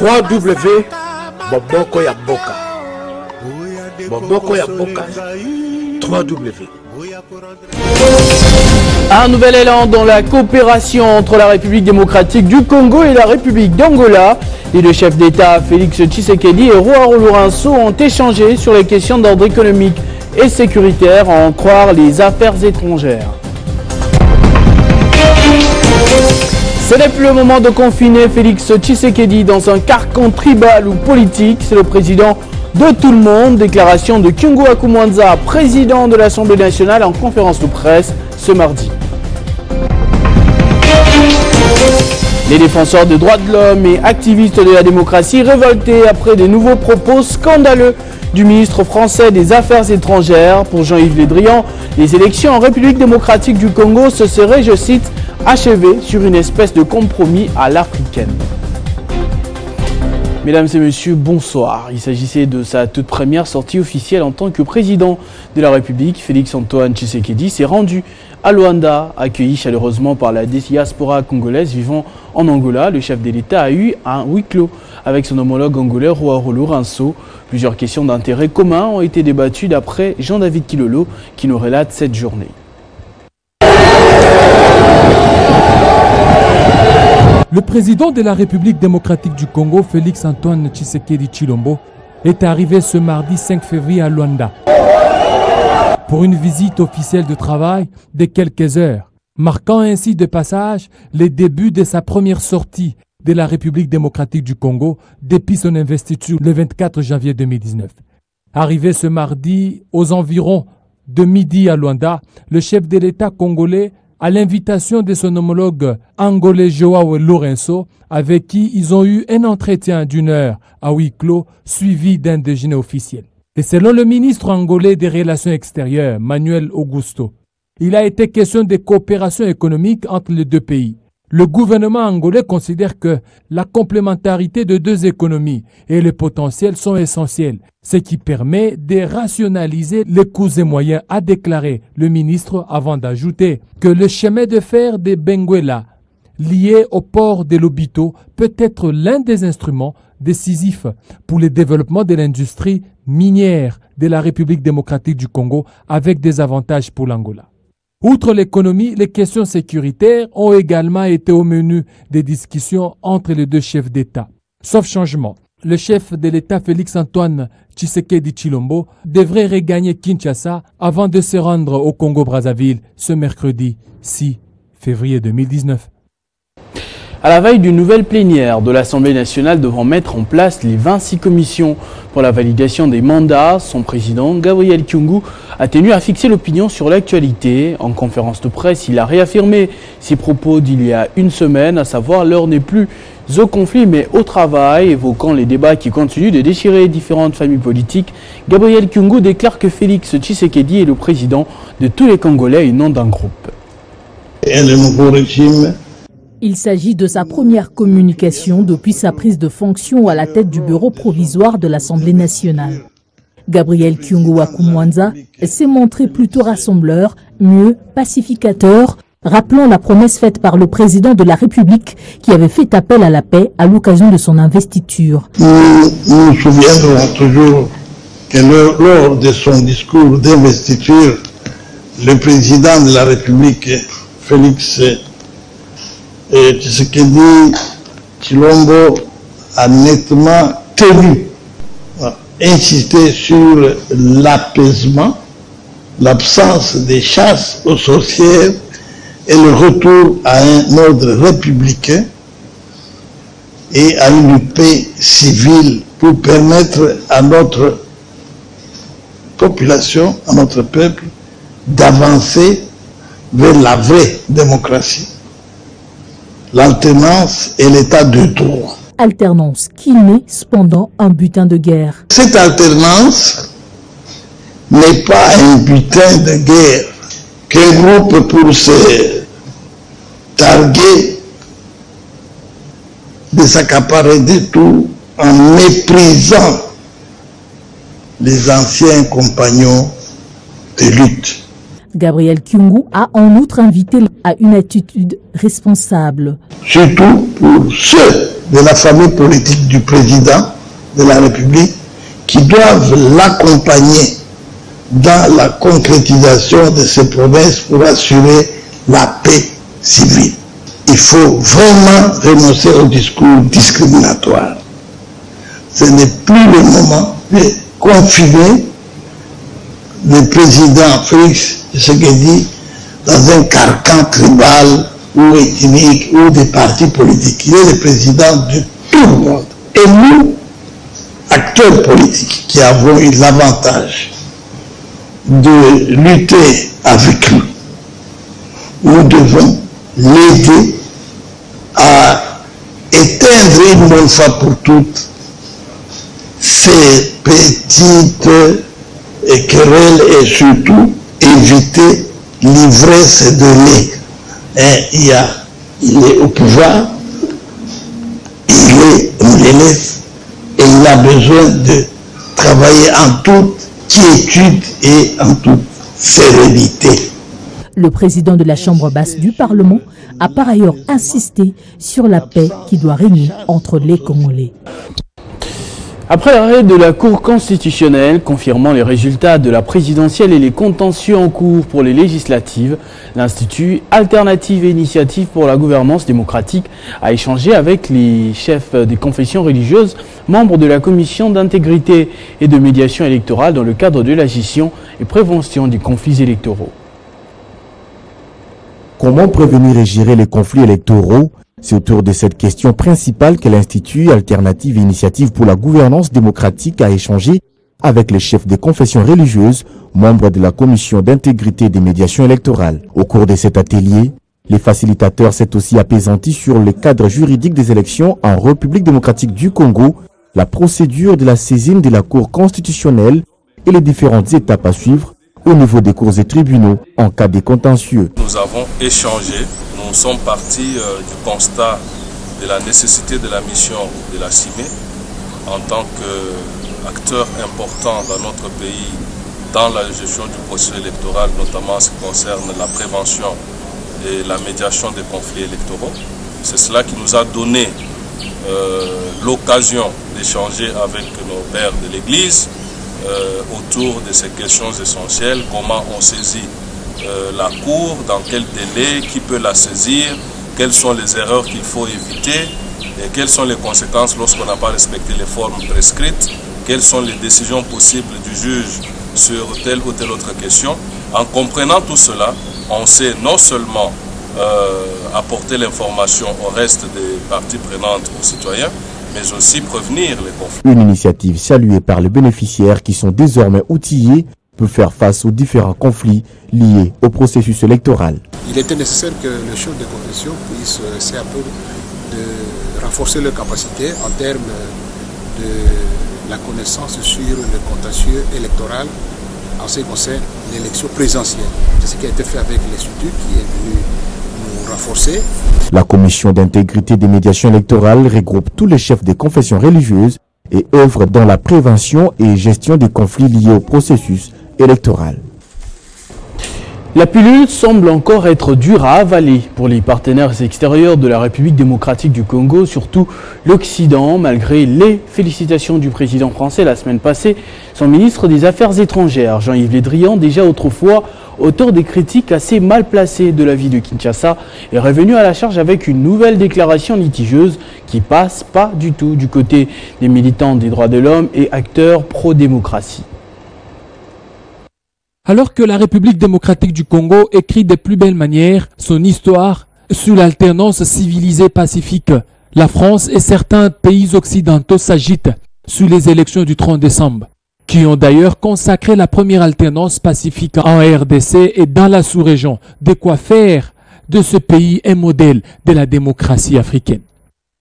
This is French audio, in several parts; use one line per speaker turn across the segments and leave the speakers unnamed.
3W Boboko ya Boka. Boboko ya Boka. 3W.
Un nouvel élan dans la coopération entre la République démocratique du Congo et la République d'Angola. Les deux chefs d'État, Félix Tshisekedi et Joao Lourenço, ont échangé sur les questions d'ordre économique et sécuritaire, à en croire les affaires étrangères. Ce n'est plus le moment de confiner Félix Tshisekedi dans un carcan tribal ou politique. C'est le président de tout le monde. Déclaration de Kyungu Akumwanza, président de l'Assemblée nationale, en conférence de presse ce mardi. Les défenseurs des droits de l'homme et activistes de la démocratie révoltés après de nouveaux propos scandaleux du ministre français des Affaires étrangères. Pour Jean-Yves Le Drian, les élections en République démocratique du Congo se seraient, je cite, achevées sur une espèce de compromis à l'africaine. Mesdames et messieurs, bonsoir. Il s'agissait de sa toute première sortie officielle en tant que président de la République. Félix-Antoine Tshisekedi s'est rendu à Luanda, accueilli chaleureusement par la diaspora congolaise vivant en Angola. Le chef de l'État a eu un huis clos avec son homologue angolais Joao Lourenço. Plusieurs questions d'intérêt commun ont été débattues d'après Jean-David Kilolo qui nous relate cette journée.
Le président de la République démocratique du Congo, Félix-Antoine Tshisekedi Tshilombo, est arrivé ce mardi 5 février à Luanda pour une visite officielle de travail de quelques heures, marquant ainsi de passage les débuts de sa première sortie de la République démocratique du Congo depuis son investiture le 24 janvier 2019. Arrivé ce mardi aux environs de midi à Luanda, le chef de l'État congolais, à l'invitation de son homologue angolais Joao Lourenço, avec qui ils ont eu un entretien d'une heure à huis clos, suivi d'un déjeuner officiel. Et selon le ministre angolais des Relations extérieures, Manuel Augusto, il a été question de coopération économique entre les deux pays. Le gouvernement angolais considère que la complémentarité de deux économies et le potentiel sont essentiels, ce qui permet de rationaliser les coûts et moyens, a déclaré le ministre, avant d'ajouter que le chemin de fer de Benguela, lié au port de Lobito, peut être l'un des instruments décisifs pour le développement de l'industrie minière de la République démocratique du Congo, avec des avantages pour l'Angola. Outre l'économie, les questions sécuritaires ont également été au menu des discussions entre les deux chefs d'État. Sauf changement, le chef de l'État Félix-Antoine Tshisekedi Tshilombo devrait regagner Kinshasa avant de se rendre au Congo-Brazzaville ce mercredi 6 février 2019.
À la veille d'une nouvelle plénière de l'Assemblée nationale devant mettre en place les 26 commissions pour la validation des mandats, son président, Gabriel Kyungu, a tenu à fixer l'opinion sur l'actualité. En conférence de presse, il a réaffirmé ses propos d'il y a une semaine, à savoir l'heure n'est plus au conflit mais au travail, évoquant les débats qui continuent de déchirer différentes familles politiques. Gabriel Kyungu déclare que Félix Tshisekedi est le président de tous les Congolais et non d'un groupe.
Et le nouveau régime.
Il s'agit de sa première communication depuis sa prise de fonction à la tête du bureau provisoire de l'Assemblée nationale. Gabriel Kyungu Akumwanza s'est montré plutôt rassembleur, mieux pacificateur, rappelant la promesse faite par le président de la République qui avait fait appel à la paix à l'occasion de son investiture.
Nous nous souviendrons toujours que lors de son discours d'investiture, le président de la République, Félix Tshisekedi Tshilombo, a nettement tenu à insister sur l'apaisement, l'absence des chasses aux sorcières et le retour à un ordre républicain et à une paix civile pour permettre à notre population, à notre peuple, d'avancer vers la vraie démocratie, l'alternance et l'état de droit.
Alternance qui naît cependant un butin de guerre.
Cette alternance n'est pas un butin de guerre qu'un groupe pour se targuer de s'accaparer de tout en méprisant les anciens compagnons de lutte.
Gabriel Kyungu a en outre invité à une attitude responsable.
Surtout pour ceux de la famille politique du président de la République qui doivent l'accompagner dans la concrétisation de ses promesses pour assurer la paix civile. Il faut vraiment renoncer au discours discriminatoire. Ce n'est plus le moment de confiner le président Félix Tshisekedi dans un carcan tribal ou ethnique ou des partis politiques. Il est le président de tout le monde. Et nous, acteurs politiques qui avons eu l'avantage de lutter avec lui, nous devons l'aider à éteindre une bonne fois pour toutes ces petites querelles et surtout éviter l'ivresse de lait. Il est au pouvoir, on les laisse et il a besoin de travailler en toute quiétude et en toute sérénité.
Le président de la Chambre basse du Parlement a par ailleurs insisté sur la paix qui doit régner entre les Congolais.
Après l'arrêt de la Cour constitutionnelle confirmant les résultats de la présidentielle et les contentieux en cours pour les législatives, l'Institut Alternative et Initiative pour la gouvernance démocratique a échangé avec les chefs des confessions religieuses, membres de la commission d'intégrité et de médiation électorale dans le cadre de la gestion et prévention des conflits électoraux.
Comment prévenir et gérer les conflits électoraux? C'est autour de cette question principale que l'Institut Alternative et Initiative pour la gouvernance démocratique a échangé avec les chefs des confessions religieuses, membres de la commission d'intégrité des médiations électorales. Au cours de cet atelier, les facilitateurs s'est aussi apaisantis sur le cadre juridique des élections en République démocratique du Congo, la procédure de la saisine de la Cour constitutionnelle et les différentes étapes à suivre au niveau des cours et tribunaux en cas de contentieux.
Nous avons échangé, nous sommes partis du constat de la nécessité de la mission de la CIME en tant qu'acteur important dans notre pays dans la gestion du processus électoral, notamment en ce qui concerne la prévention et la médiation des conflits électoraux. C'est cela qui nous a donné l'occasion d'échanger avec nos pères de l'Église autour de ces questions essentielles, comment on saisit la Cour, dans quel délai, qui peut la saisir, quelles sont les erreurs qu'il faut éviter et quelles sont les conséquences lorsqu'on n'a pas respecté les formes prescrites, quelles sont les décisions possibles du juge sur telle ou telle autre question. En comprenant tout cela, on sait non seulement apporter l'information au reste des parties prenantes, aux citoyens, mais aussi prévenir les conflits.
Une initiative saluée par les bénéficiaires qui sont désormais outillés pour faire face aux différents conflits liés au processus électoral.
Il était nécessaire que les chefs de confession puissent essayer un peu de renforcer leurs capacités en termes de la connaissance sur le contentieux électoral en ce qui concerne l'élection présidentielle. C'est ce qui a été fait avec l'Institut qui est venu nous renforcer.
La commission d'intégrité des médiations électorales regroupe tous les chefs des confessions religieuses et œuvre dans la prévention et gestion des conflits liés au processus électoral.
La pilule semble encore être dure à avaler pour les partenaires extérieurs de la République démocratique du Congo, surtout l'Occident. Malgré les félicitations du président français la semaine passée, son ministre des Affaires étrangères, Jean-Yves Le Drian, déjà autrefois auteur des critiques assez mal placées de la vie de Kinshasa, est revenu à la charge avec une nouvelle déclaration litigieuse qui passe pas du tout du côté des militants des droits de l'homme et acteurs pro-démocratie.
Alors que la République démocratique du Congo écrit de plus belles manières son histoire sur l'alternance civilisée pacifique, la France et certains pays occidentaux s'agitent sur les élections du 30 décembre, qui ont d'ailleurs consacré la première alternance pacifique en RDC et dans la sous-région, de quoi faire de ce pays un modèle de la démocratie africaine.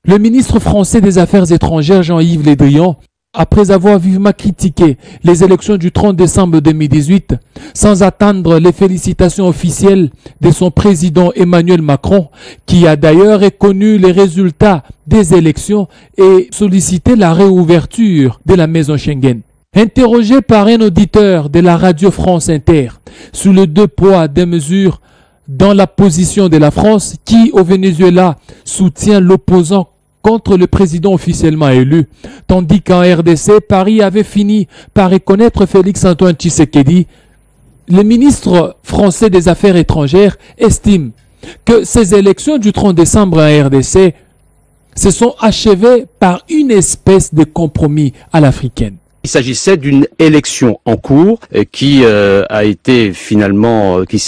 Le ministre français des Affaires étrangères Jean-Yves Le Drian, après avoir vivement critiqué les élections du 30 décembre 2018, sans attendre les félicitations officielles de son président Emmanuel Macron, qui a d'ailleurs reconnu les résultats des élections et sollicité la réouverture de la maison Schengen. Interrogé par un auditeur de la radio France Inter sur le 2 poids 2 mesures dans la position de la France qui, au Venezuela, soutient l'opposant contre le président officiellement élu, tandis qu'en RDC, Paris avait fini par reconnaître Félix-Antoine Tshisekedi. Le ministre français des Affaires étrangères estime que ces élections du 30 décembre en RDC se sont achevées par une espèce de compromis à l'africaine.
Il s'agissait d'une élection en cours qui s'est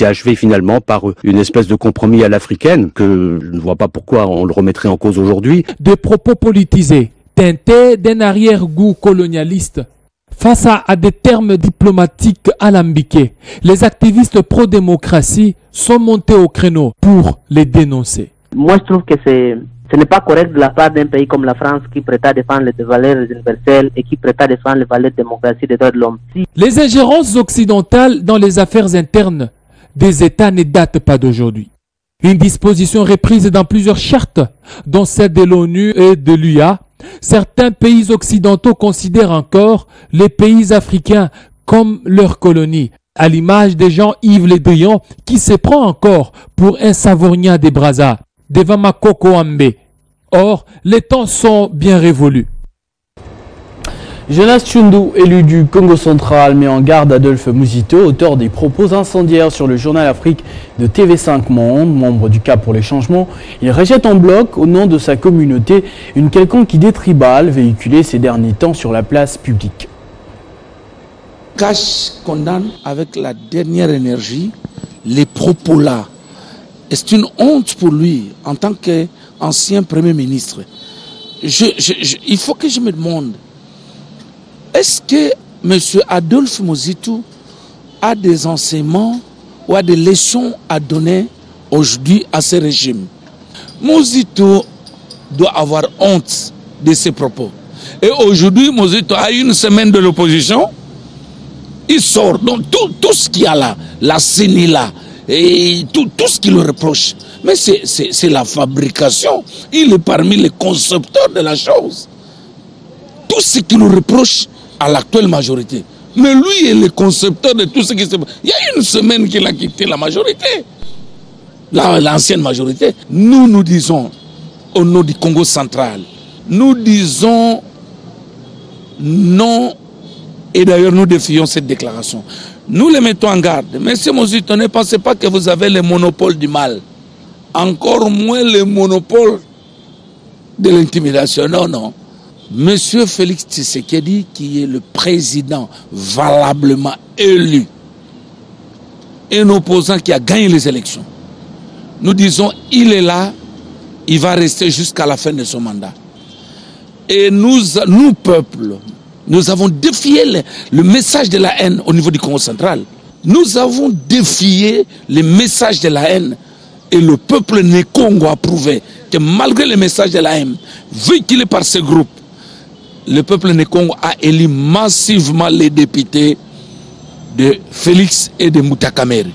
achevée finalement par une espèce de compromis à l'africaine que je ne vois pas pourquoi on le remettrait en cause aujourd'hui.
Des propos politisés, teintés d'un arrière-goût colonialiste. Face à des termes diplomatiques alambiqués, les activistes pro-démocratie sont montés au créneau pour les dénoncer.
Moi, je trouve que ce n'est pas correct de la part d'un pays comme la France qui prétend défendre les valeurs universelles et qui prétend défendre les valeurs de démocratie et des droits de l'homme.
Les ingérences occidentales dans les affaires internes des États ne datent pas d'aujourd'hui. Une disposition reprise dans plusieurs chartes, dont celle de l'ONU et de l'UA. Certains pays occidentaux considèrent encore les pays africains comme leur colonie, à l'image de Jean-Yves Le Drian qui se prend encore pour un Savournien des Brazza devant Makoko Ambe. Or, les temps sont bien révolus.
Jonas Tshundu, élu du Congo central, met en garde Adolphe Muzito, auteur des propos incendiaires sur le journal Afrique de TV5 Monde, membre du Cap pour les changements. Il rejette en bloc, au nom de sa communauté, une quelconque idée tribale véhiculée ces derniers temps sur la place publique.
Cash condamne avec la dernière énergie les propos là. Et c'est une honte pour lui en tant qu'ancien Premier ministre. Il faut que je me demande, est-ce que M. Adolphe Muzito a des enseignements ou a des leçons à donner aujourd'hui à ce régime? Muzito doit avoir honte de ses propos. Et aujourd'hui, Muzito a une semaine de l'opposition. Il sort donc tout ce qu'il y a là, la CENI là, et tout ce qu'il le reproche. Mais c'est la fabrication. Il est parmi les concepteurs de la chose. Tout ce qu'il nous reproche à l'actuelle majorité. Mais lui est le concepteur de tout ce qui se passe. Il y a une semaine qu'il a quitté la majorité. L'ancienne majorité. Nous disons, au nom du Congo central, nous disons non. Et d'ailleurs, nous défions cette déclaration. Nous les mettons en garde. Monsieur Muzito, ne pensez pas que vous avez le monopole du mal. Encore moins le monopole de l'intimidation. Non, non. Monsieur Félix Tshisekedi, qui est le président valablement élu, un opposant qui a gagné les élections, nous disons, il est là, il va rester jusqu'à la fin de son mandat. Et nous peuple, nous avons défié le message de la haine au niveau du Congo central. Nous avons défié le message de la haine. Et le peuple né Congo a prouvé que malgré le message de la haine véhiculé par ce groupe, le peuple né Congo a élu massivement les députés de Félix et de Mutakamere.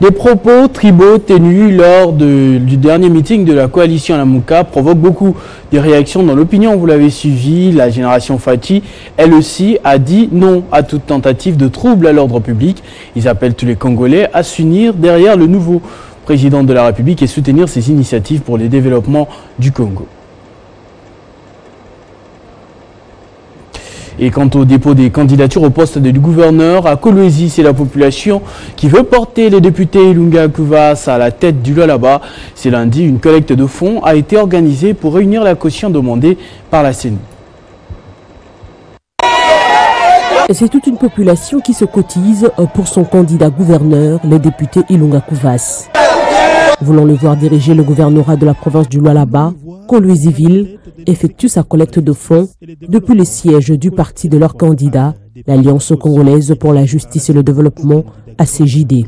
Des propos tribaux tenus lors du dernier meeting de la coalition Lamuka provoquent beaucoup de réactions dans l'opinion. Vous l'avez suivi, la génération Fati, elle aussi, a dit non à toute tentative de trouble à l'ordre public. Ils appellent tous les Congolais à s'unir derrière le nouveau président de la République et soutenir ses initiatives pour le développement du Congo. Et quant au dépôt des candidatures au poste de gouverneur à Kolwezi, c'est la population qui veut porter les députés Ilunga Kuvas à la tête du Lualaba. C'est lundi, une collecte de fonds a été organisée pour réunir la caution demandée par la CENI.
C'est toute une population qui se cotise pour son candidat gouverneur, le député Ilunga Kuvas. Voulant le voir diriger le gouvernorat de la province du Lualaba, Kolwezi-Ville effectue sa collecte de fonds depuis le siège du parti de leur candidat, l'Alliance congolaise pour la justice et le développement, ACJD.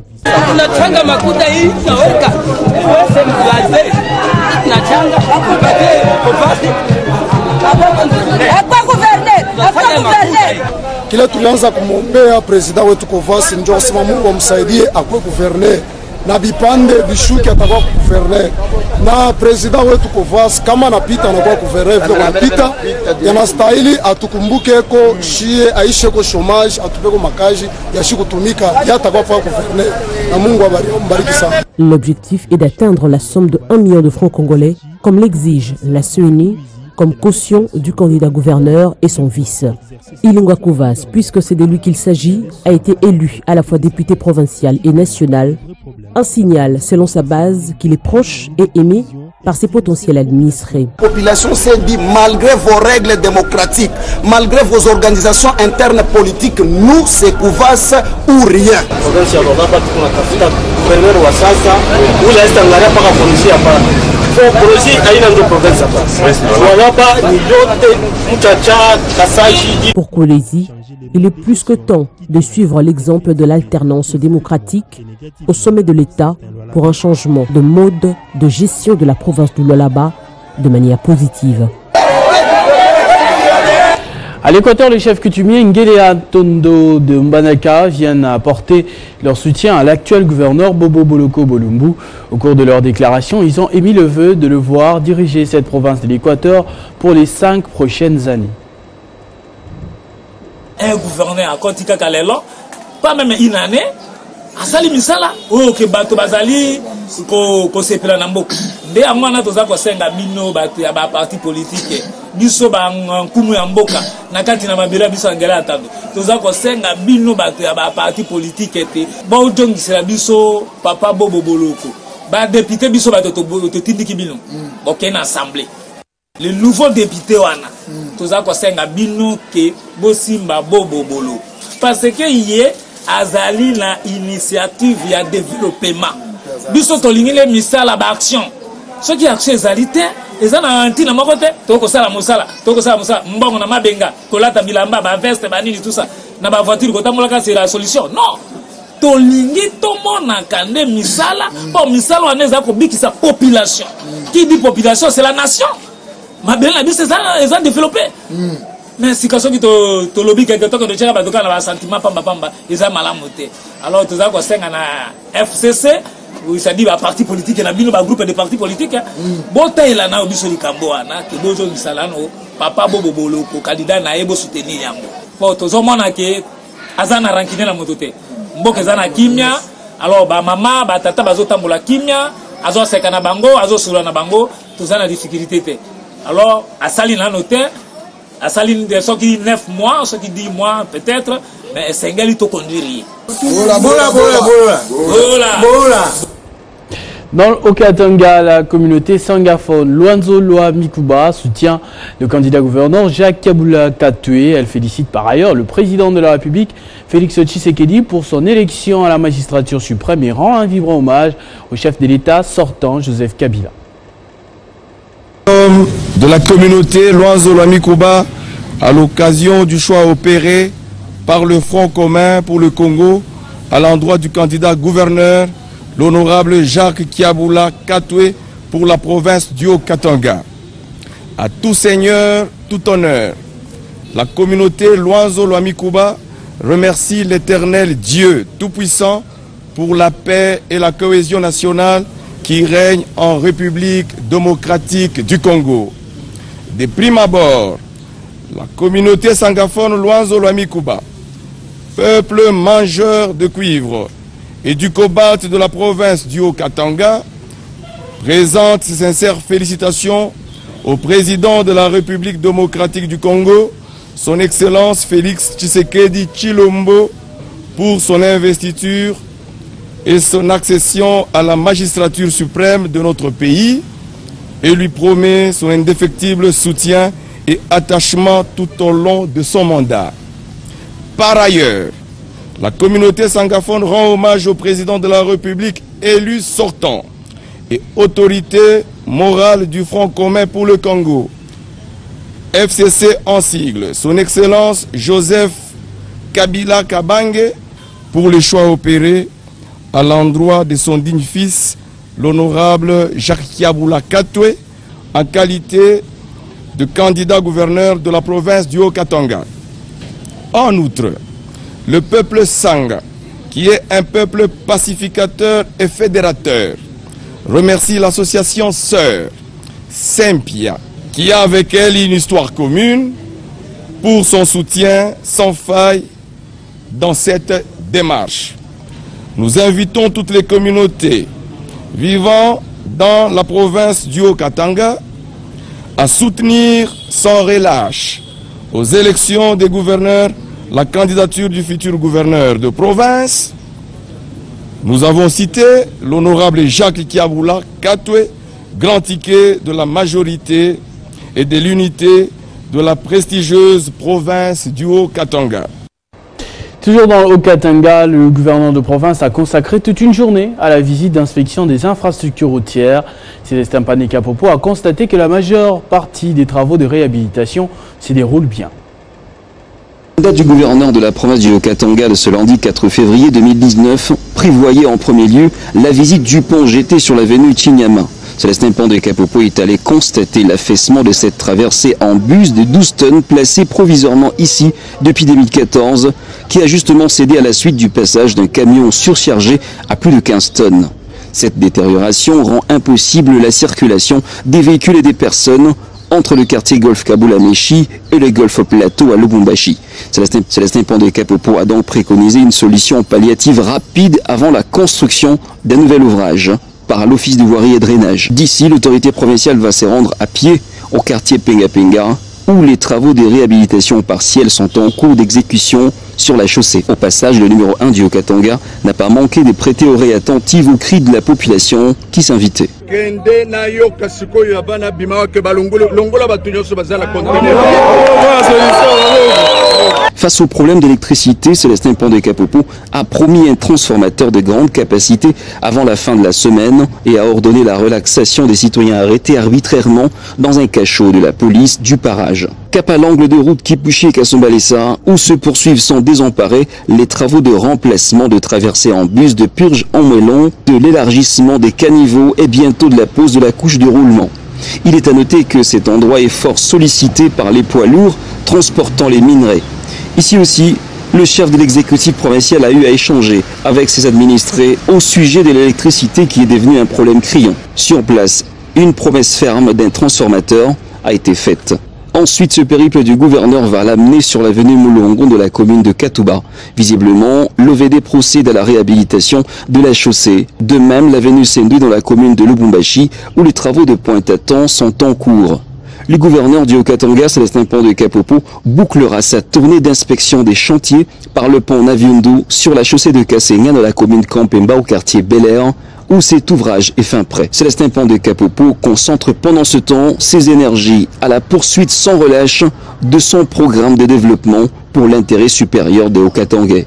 Kila tulianza kumwombea president wetu Kovasi ndio sema Mungu amsaidie akwe gouverner na bipande bishuki atakuwa gouverneur na president wetu Kovas kama napita anakuwa gouverneur vile wanapita yanastahili atukumbuke ko shie aishe ko chômage atupeko makaji yashi kutumika yatakuwa fa gouverneur na Mungu abariki sana.
L'objectif est d'atteindre la somme de 1 million de francs congolais comme l'exige la CENI comme caution du candidat gouverneur et son vice. Ilunga Kouvas, puisque c'est de lui qu'il s'agit, a été élu à la fois député provincial et national. Un signal, selon sa base, qu'il est proche et aimé par ses potentiels administrés.
La population s'est dit, malgré vos règles démocratiques, malgré vos organisations internes politiques, nous, c'est Kouvas ou rien.
Pour Kolwezi, il est plus que temps de suivre l'exemple de l'alternance démocratique au sommet de l'État pour un changement de mode de gestion de la province du Lualaba de manière positive.
À l'Équateur, les chefs coutumiers Ngélea Tondo de Mbanaka viennent apporter leur soutien à l'actuel gouverneur Bobo Boloko Bolumbu. Au cours de leur déclaration, ils ont émis le vœu de le voir diriger cette province de l'Équateur pour les 5 prochaines années.
Un gouverneur à Kotika Kalelo, pas même une année, asali misala, oh ke bato bazali ko sepela na mboka. Nde amwana toza ko senga bino bato ya ba parti politique. Biso ba nkumu ya mboka na kati na mabira biso angela atando. Toza ko senga bino bato ya ba parti politique ete. Ba ojongisela biso papa Bobo Boloko. Ba député biso bato to tindiki bino. OK na assemblée. Le nouveau député wana toza ko senga bino ke bosimba Bobo Boloko. Parce que yé azali na initiative ya développement. Biso tolingi le misala ba action. Ce qui action ezalité ezana antina mokote toko sala mosala mbongo na mabenga kolata bilamba ba veste ba nini tout ça na ba voiture kotamolaka c'est la solution. Non. Tolingi tomona kande misala po misala waneza ko bikisa population. Qui dit population c'est la nation. Mabenga biso ezana développé. Mais si kaso ki to lobby quelque temps que de tchaka badoka na ba sentiment pamba eza malamu te. Alors toza ko senga na FCC oui ça dit ba parti politique na bino ba groupe de partis politiques bota ila na obiso likambo wana ke bozo misalano papa Bobo Boloko candidat na ebo soutenir yango. Po tozo mona ke azana rankine na moto te. Mboka ezana kimia alors ba mama ba tata bazo tambola kimia azo seka na bango azo sura na bango tozana difficulté te. Alors asali na noter asali de ceux qui 9 mois, ceux qui 10 mois peut-être, mais c'est un gars qui te conduit.
Dans le Haut-Katanga, la communauté sangaphone Luanzo Loa Mikuba soutient le candidat gouverneur Jacques Kabula Katwe. Elle félicite par ailleurs le président de la République, Félix Tshisekedi, pour son élection à la magistrature suprême et rend un vibrant hommage au chef de l'État sortant, Joseph Kabila.
De la communauté Luanzo Loa Mikuba à l'occasion du choix opéré par le Front commun pour le Congo à l'endroit du candidat gouverneur, l'honorable Jacques Kabula Katwe pour la province du Haut-Katanga. À tout seigneur, tout honneur, la communauté Luanzo Loa Mikuba remercie l'Éternel Dieu Tout-Puissant pour la paix et la cohésion nationale qui règne en République démocratique du Congo. De prime abord, la communauté sangaphone Luanzo Loa Mikuba, peuple mangeur de cuivre et du cobalt de la province du Haut-Katanga, présente ses sincères félicitations au président de la République démocratique du Congo, son Excellence Félix Tshisekedi Tshilombo, pour son investiture et son accession à la magistrature suprême de notre pays, et lui promet son indéfectible soutien et attachement tout au long de son mandat. Par ailleurs, la communauté sangaphone rend hommage au président de la République élu sortant et autorité morale du Front commun pour le Congo, FCC en sigle, son Excellence Joseph Kabila Kabange, pour les choix opérés à l'endroit de son digne fils, l'honorable Jacques Kabula Katwe, en qualité de candidat gouverneur de la province du Haut-Katanga. En outre, le peuple Sanga, qui est un peuple pacificateur et fédérateur, remercie l'association Sœurs Saint-Pierre, qui a avec elle une histoire commune, pour son soutien sans faille dans cette démarche. Nous invitons toutes les communautés vivant dans la province du Haut-Katanga à soutenir sans relâche aux élections des gouverneurs la candidature du futur gouverneur de province. Nous avons cité l'honorable Jacques Kiaboula Katwe, grand ticket de la majorité et de l'unité de la prestigieuse province du Haut-Katanga.
Toujours dans le Haut-Katanga, le gouverneur de province a consacré toute une journée à la visite d'inspection des infrastructures routières. Célestin Paneka-Popo a constaté que la majeure partie des travaux de réhabilitation se déroulent bien.
La date du gouverneur de la province du Haut-Katanga de ce lundi 4 février 2019 prévoyait en premier lieu la visite du pont jeté sur l'avenue Chinyama. Célestin Paneka-Popo est allé constater l'affaissement de cette traversée en bus de 12 tonnes placée provisoirement ici depuis 2014, qui a justement cédé à la suite du passage d'un camion surchargé à plus de 15 tonnes. Cette détérioration rend impossible la circulation des véhicules et des personnes entre le quartier Golf Kaboul à Méchi et le Golf Plateau à Lubumbashi. Célestin Paneka-Popo a donc préconisé une solution palliative rapide avant la construction d'un nouvel ouvrage par l'Office de voirie et drainage. D'ici, l'autorité provinciale va se rendre à pied au quartier Penga Penga, où les travaux de réhabilitation partielle sont en cours d'exécution sur la chaussée. Au passage, le numéro 1 du Haut-Katanga n'a pas manqué de prêter oreille attentive aux cris de la population qui s'invitait. Face au problème d'électricité, Célestin Paneka-Popo a promis un transformateur de grande capacité avant la fin de la semaine et a ordonné la relaxation des citoyens arrêtés arbitrairement dans un cachot de la police du Parage. Cap à l'angle de route Kipushi-Kasumbalesa, où se poursuivent sans désemparer les travaux de remplacement de traversées en bus, de purge en moellon, de l'élargissement des caniveaux et bientôt de la pose de la couche de roulement. Il est à noter que cet endroit est fort sollicité par les poids lourds transportant les minerais. Ici aussi, le chef de l'exécutif provincial a eu à échanger avec ses administrés au sujet de l'électricité qui est devenue un problème criant. Sur place, une promesse ferme d'un transformateur a été faite. Ensuite, ce périple du gouverneur va l'amener sur l'avenue Moulongon de la commune de Katouba. Visiblement, l'OVD procède à la réhabilitation de la chaussée. De même, l'avenue Sendou dans la commune de Lubumbashi, où les travaux de Pointe-à-Temps sont en cours. Le gouverneur du Haut-Katanga, Célestin Paneka-Popo, bouclera sa tournée d'inspection des chantiers par le pont Naviundu sur la chaussée de Kasenga dans la commune Kampemba au quartier Bel-Air, où cet ouvrage est fin prêt. Célestin Paneka-Popo concentre pendant ce temps ses énergies à la poursuite sans relâche de son programme de développement pour l'intérêt supérieur des Haut-Katangais.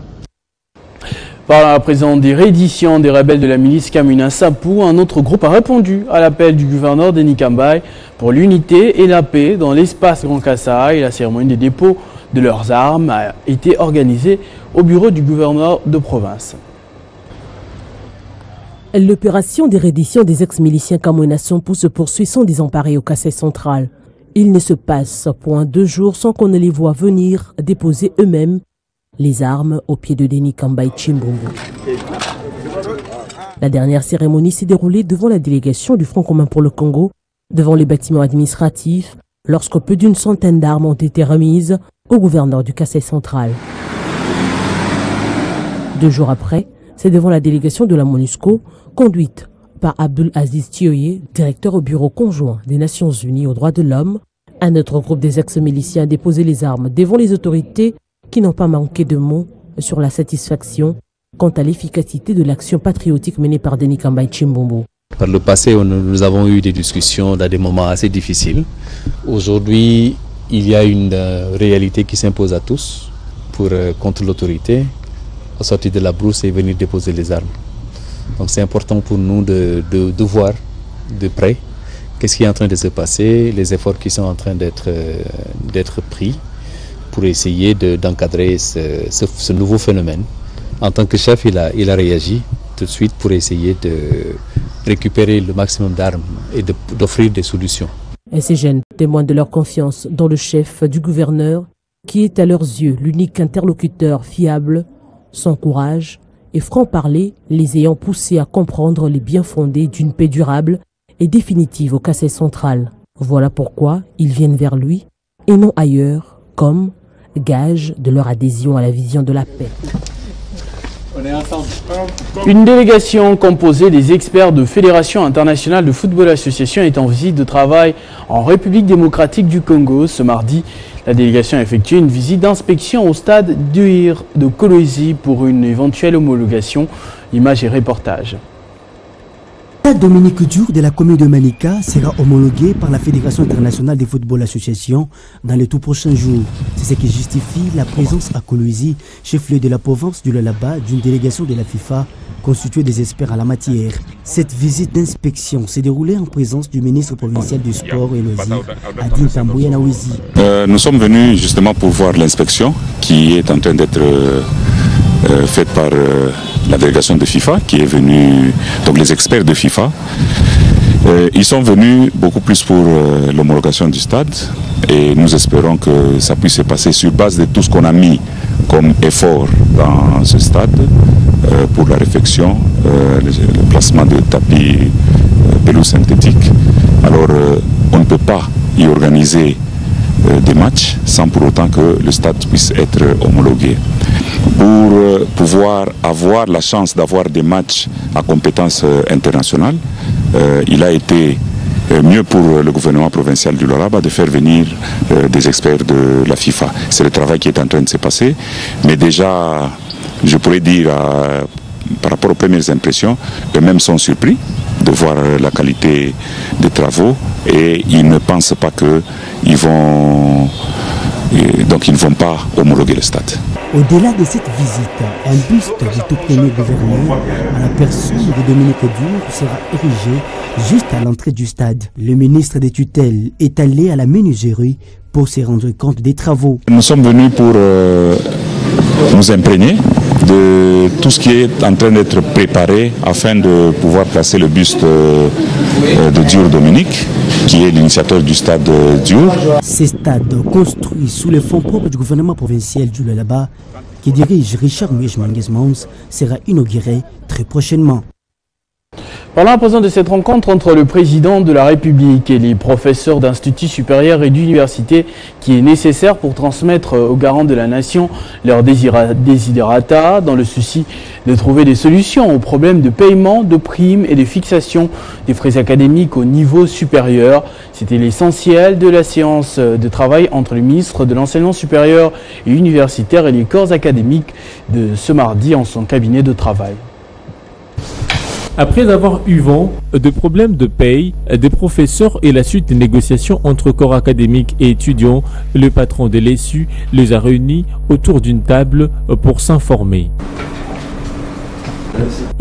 Par la présidente des rééditions des rebelles de la milice Kamina Sapou, un autre groupe a répondu à l'appel du gouverneur Denis Kambaye pour l'unité et la paix dans l'espace Grand Kasaï. La cérémonie des dépôts de leurs armes a été organisée au bureau du gouverneur de province.
L'opération des redditions des ex-miliciens Kamina Sapou se poursuit sans désemparer au Kasaï central. Il ne se passe point 2 jours sans qu'on ne les voit venir déposer eux-mêmes les armes au pied de Denis Kambaye Chimbombo. La dernière cérémonie s'est déroulée devant la délégation du Front commun pour le Congo, devant les bâtiments administratifs, lorsque plus d'une centaine d'armes ont été remises au gouverneur du Kasaï central. 2 jours après, c'est devant la délégation de la MONUSCO, conduite par Abdul Aziz Thioye, directeur au bureau conjoint des Nations Unies aux droits de l'homme. Un autre groupe des ex-miliciens a déposé les armes devant les autorités qui n'ont pas manqué de mots sur la satisfaction quant à l'efficacité de l'action patriotique menée par Denis Kambaye Chimbombo.
Par le passé, nous avons eu des discussions dans des moments assez difficiles. Aujourd'hui, il y a une réalité qui s'impose à tous contre l'autorité, sortir de la brousse et venir déposer les armes. Donc c'est important pour nous de voir de près qu'est-ce qui est en train de se passer, les efforts qui sont en train d'être pris pour essayer d'encadrer ce nouveau phénomène. En tant que chef, il a réagi tout de suite pour essayer de récupérer le maximum d'armes et d'offrir des solutions.
Et ces jeunes témoignent de leur confiance dans le chef du gouverneur, qui est à leurs yeux l'unique interlocuteur fiable. Son courage et franc-parler, les ayant poussés à comprendre les biens fondés d'une paix durable et définitive au Kassai central. Voilà pourquoi ils viennent vers lui et non ailleurs, comme gage de leur adhésion à la vision de la paix.
Une délégation composée des experts de Fédération internationale de football association est en visite de travail en République démocratique du Congo ce mardi. La délégation a effectué une visite d'inspection au stade d'Uir de Kolwezi pour une éventuelle homologation. Images et reportages.
Le stade Dominique Dur de la commune de Malika sera homologué par la Fédération internationale de football association dans les tout prochains jours. C'est ce qui justifie la présence à Kolwezi, chef-lieu de la province du Lualaba, d'une délégation de la FIFA constituée des experts à la matière. Cette visite d'inspection s'est déroulée en présence du ministre provincial du sport et loisirs, Adine Tambouya-Nawezi.
Nous sommes venus justement pour voir l'inspection qui est en train d'être faite par la délégation de FIFA qui est venue, donc les experts de FIFA. Ils sont venus beaucoup plus pour l'homologation du stade et nous espérons que ça puisse se passer sur base de tout ce qu'on a mis comme effort dans ce stade pour la réfection, le placement de tapis pelouse synthétique. Alors on ne peut pas y organiser des matchs sans pour autant que le stade puisse être homologué. Pour pouvoir avoir la chance d'avoir des matchs à compétence internationale, il a été mieux pour le gouvernement provincial du Lualaba de faire venir des experts de la FIFA. C'est le travail qui est en train de se passer, mais déjà, je pourrais dire, par rapport aux premières impressions, eux-mêmes sont surpris de voir la qualité des travaux et ils ne pensent pas qu'ils vont... Donc ils ne vont pas homologuer le stade.
Au-delà de cette visite, un buste du tout premier gouverneur à la personne de Dominique Dur sera érigé juste à l'entrée du stade. Le ministre des tutelles est allé à la menuiserie pour se rendre compte des travaux.
Nous sommes venus pour nous imprégner de tout ce qui est en train d'être préparé afin de pouvoir placer le buste de Dur Dominique, qui est l'initiateur du stade Dur.
Ce stade, construit sous les fonds propres du gouvernement provincial du Lualaba, qui dirige Richard Mouech-Manguez-Mons, sera inauguré très prochainement.
Parlons à présent de cette rencontre entre le président de la République et les professeurs d'instituts supérieurs et d'universités qui est nécessaire pour transmettre aux garants de la nation leurs desiderata dans le souci de trouver des solutions aux problèmes de paiement, de primes et de fixation des frais académiques au niveau supérieur. C'était l'essentiel de la séance de travail entre le ministre de l'Enseignement supérieur et universitaire et les corps académiques de ce mardi en son cabinet de travail.
Après avoir eu vent de problèmes de paye des professeurs et la suite des négociations entre corps académiques et étudiants, le patron de l'ESU les a réunis autour d'une table pour s'informer.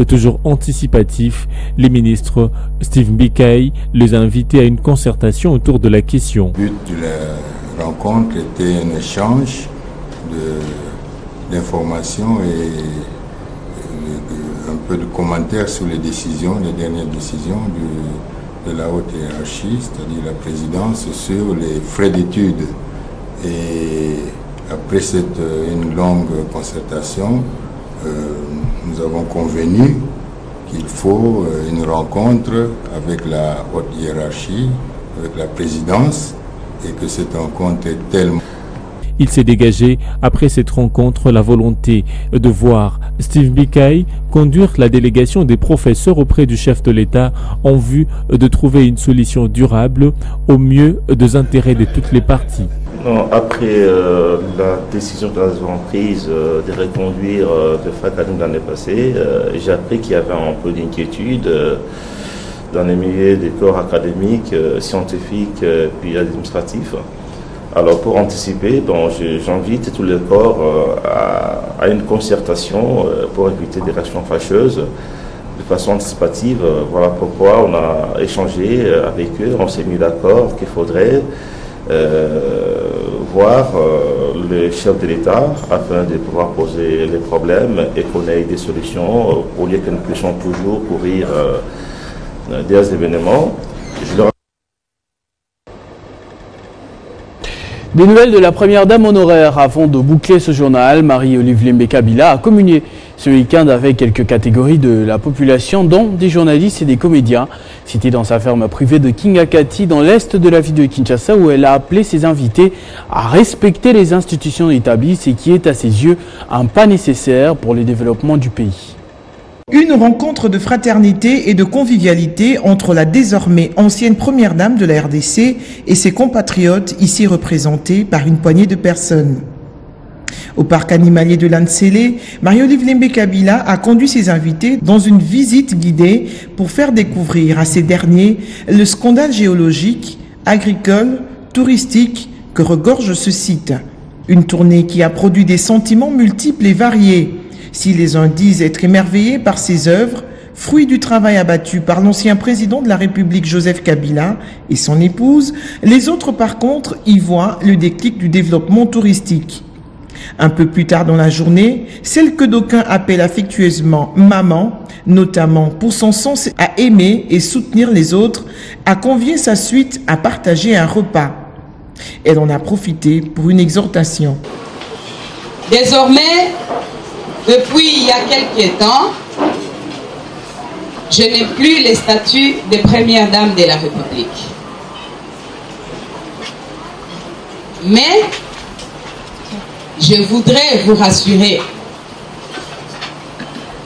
Toujours anticipatif, les ministres Steve Mbikaï les a invités à une concertation autour de la question.
Le but de la rencontre était un échange d'informations et un peu de commentaires sur les décisions, les dernières décisions de la haute hiérarchie, c'est-à-dire la présidence, sur les frais d'études. Et après une longue concertation, nous avons convenu qu'il faut une rencontre avec la haute hiérarchie, avec la présidence, et que cette rencontre est tellement...
Il s'est dégagé après cette rencontre la volonté de voir Steve Mbikaï conduire la délégation des professeurs auprès du chef de l'État en vue de trouver une solution durable au mieux des intérêts de toutes les parties.
Non, après la décision que nous avons prise de reconduire le FACADIM l'année passée, j'ai appris qu'il y avait un peu d'inquiétude dans les milieux des corps académiques, scientifiques puis administratifs. Alors pour anticiper, j'invite tous les corps à une concertation pour éviter des réactions fâcheuses de façon anticipative. Voilà pourquoi on a échangé avec eux, on s'est mis d'accord qu'il faudrait voir le chef de l'État afin de pouvoir poser les problèmes et qu'on ait des solutions au lieu que nous puissions toujours courir des événements.
Des nouvelles de la première dame honoraire. Avant de boucler ce journal, Marie-Olive Lembe-Kabila a communié ce week-end avec quelques catégories de la population, dont des journalistes et des comédiens. C'était dans sa ferme privée de Kingakati, dans l'est de la ville de Kinshasa, où elle a appelé ses invités à respecter les institutions établies, ce qui est à ses yeux un pas nécessaire pour le développement du pays.
Une rencontre de fraternité et de convivialité entre la désormais ancienne première dame de la RDC et ses compatriotes ici représentés par une poignée de personnes. Au parc animalier de Lansele, Marie-Olive Lembe-Kabila a conduit ses invités dans une visite guidée pour faire découvrir à ces derniers le scandale géologique, agricole, touristique que regorge ce site. Une tournée qui a produit des sentiments multiples et variés. Si les uns disent être émerveillés par ces œuvres, fruit du travail abattu par l'ancien président de la République Joseph Kabila et son épouse, les autres par contre y voient le déclic du développement touristique. Un peu plus tard dans la journée, celle que d'aucuns appellent affectueusement « maman », notamment pour son sens à aimer et soutenir les autres, a convié sa suite à partager un repas. Elle en a profité pour une exhortation.
Désormais, depuis il y a quelques temps, je n'ai plus les statuts de première dame de la République. Mais je voudrais vous rassurer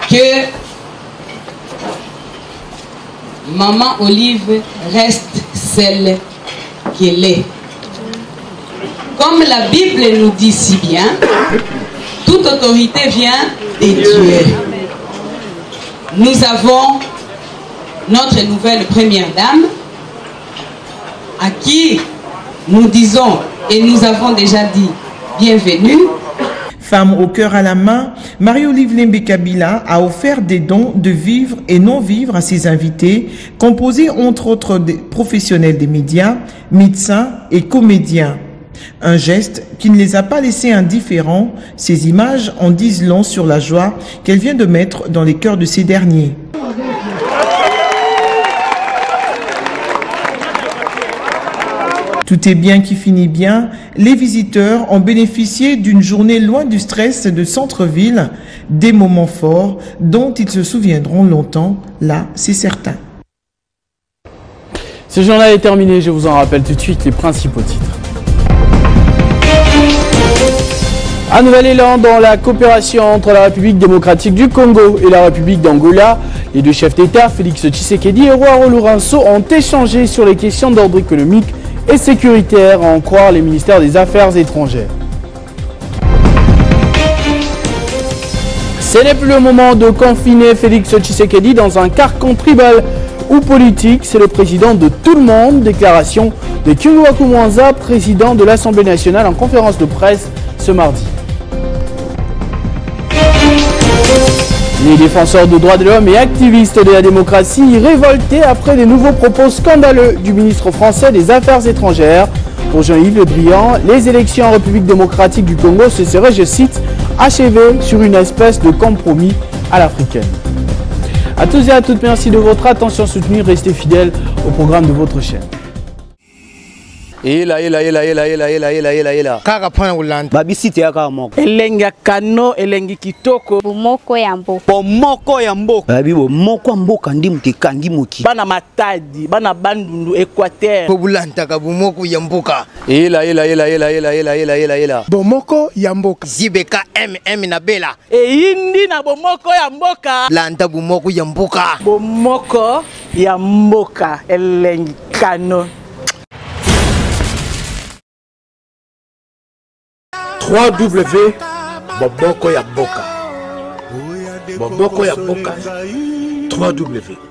que Maman Olive reste celle qu'elle est. Comme la Bible nous dit si bien, toute autorité vient des dieux. Nous avons notre nouvelle première dame à qui nous disons et nous avons déjà dit bienvenue.
Femme au cœur à la main, Marie-Olive Lembe-Kabila a offert des dons de vivre et non-vivre à ses invités, composés entre autres des professionnels des médias, médecins et comédiens. Un geste qui ne les a pas laissés indifférents, ces images en disent long sur la joie qu'elle vient de mettre dans les cœurs de ces derniers. Tout est bien qui finit bien. Les visiteurs ont bénéficié d'une journée loin du stress de centre-ville, des moments forts dont ils se souviendront longtemps, là c'est certain.
Ce journal est terminé, je vous en rappelle tout de suite les principaux titres. Un nouvel élan dans la coopération entre la République démocratique du Congo et la République d'Angola. Les deux chefs d'État, Félix Tshisekedi et Joao Lourenço, ont échangé sur les questions d'ordre économique et sécuritaire, à en croire les ministères des Affaires étrangères. Ce n'est plus le moment de confiner Félix Tshisekedi dans un carcan tribal ou politique. C'est le président de tout le monde. Déclaration de Kyungu wa Kumwanza, président de l'Assemblée nationale, en conférence de presse ce mardi. Les défenseurs des droits de l'homme et activistes de la démocratie révoltés après des nouveaux propos scandaleux du ministre français des Affaires étrangères. Pour Jean-Yves Le Drian, les élections en République démocratique du Congo se seraient, je cite, achevées sur une espèce de compromis à l'africaine. À tous et à toutes, merci de votre attention soutenue. Restez fidèles au programme de votre chaîne.
Kaka pana ulanda. Babisiti ya kama moko.
Elenga kano, elengi kitoko.
Bomoko ya mboka.
Bomoko ya mboka. Babi bomoko mboka ndi mutekangi moki.
Bana Matadi, bana Bandundu, Équateur.
Pobulanta ka bomoko ya mboka. Bomoko ya mboka. Zibeka MM na bela.
Indi na bomoko ya mboka.
Landa bomoko ya mboka.
Bomoko ya mboka, elengi kano.
Boboko ya Boka. Boboko ya Boka. 3W.